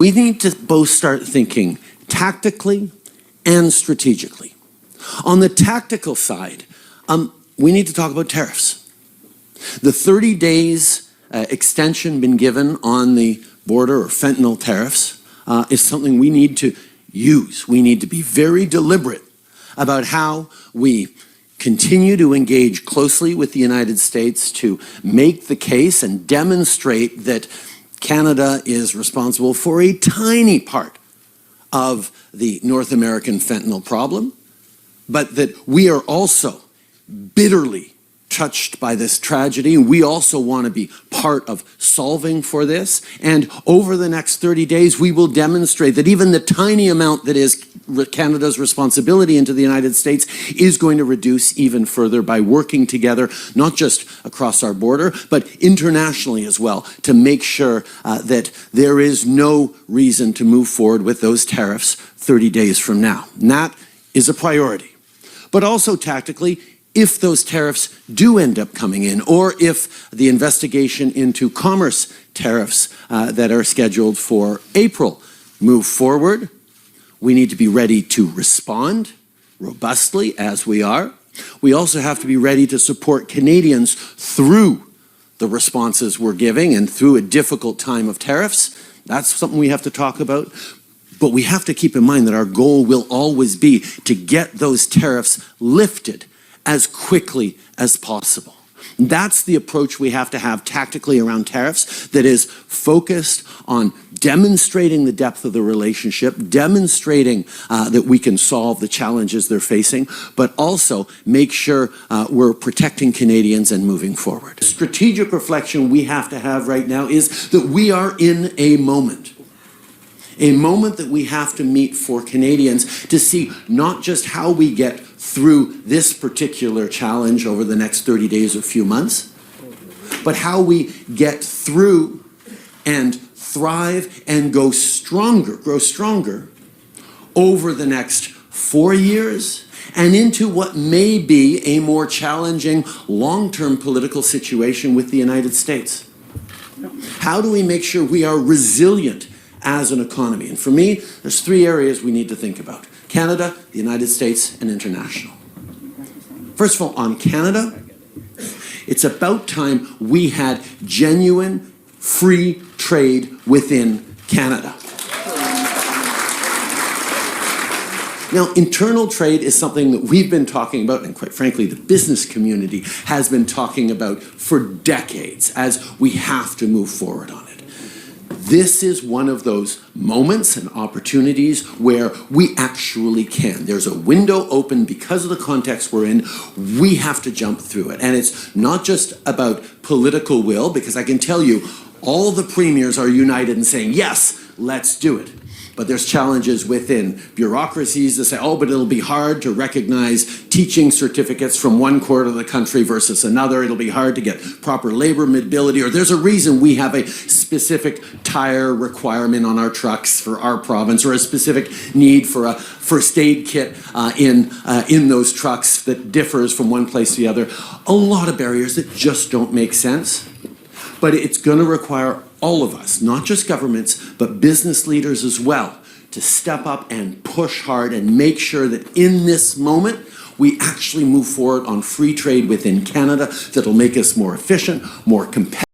we need to both start thinking tactically and strategically. On the tactical side, we need to talk about tariffs. The 30 days extension been given on the border or fentanyl tariffs is something we need to use. We need to be very deliberate about how we continue to engage closely with the United States to make the case and demonstrate that Canada is responsible for a tiny part of the North American fentanyl problem, but that we are also bitterly touched by this tragedy. We also want to be part of solving for this. And over the next 30 days, we will demonstrate that even the tiny amount that is Canada's responsibility into the United States is going to reduce even further by working together, not just across our border, but internationally as well, to make sure that there is no reason to move forward with those tariffs 30 days from now. And that is a priority. But also tactically, if those tariffs do end up coming in, or if the investigation into commerce tariffs that are scheduled for April move forward, we need to be ready to respond robustly as we are. We also have to be ready to support Canadians through the responses we're giving and through a difficult time of tariffs. That's something we have to talk about. But we have to keep in mind that our goal will always be to get those tariffs lifted as quickly as possible. That's the approach we have to have tactically around tariffs, that is focused on demonstrating the depth of the relationship, demonstrating that we can solve the challenges they're facing, but also make sure we're protecting Canadians and moving forward. The strategic reflection we have to have right now is that we are in a moment that we have to meet for Canadians to see not just how we get through this particular challenge over the next 30 days or few months, but how we get through and thrive and grow stronger over the next 4 years and into what may be a more challenging long-term political situation with the United States. How do we make sure we are resilient as an economy? And for me, there's 3 areas we need to think about: Canada, the United States, and international. First of all, on Canada, it's about time we had genuine free trade within Canada. Now, internal trade is something that we've been talking about, and quite frankly, the business community has been talking about for decades, as we have to move forward on it. This is one of those moments and opportunities where we actually can. There's a window open because of the context we're in. We have to jump through it. And it's not just about political will, because I can tell you all the premiers are united in saying, yes, let's do it. But there's challenges within bureaucracies that say, oh, but it'll be hard to recognize teaching certificates from one quarter of the country versus another. It'll be hard to get proper labor mobility, or there's a reason we have a specific tire requirement on our trucks for our province, or a specific need for a first aid kit in those trucks that differs from one place to the other. A lot of barriers that just don't make sense. But it's going to require all of us, not just governments, but business leaders as well, to step up and push hard and make sure that in this moment, we actually move forward on free trade within Canada that'll make us more efficient, more competitive.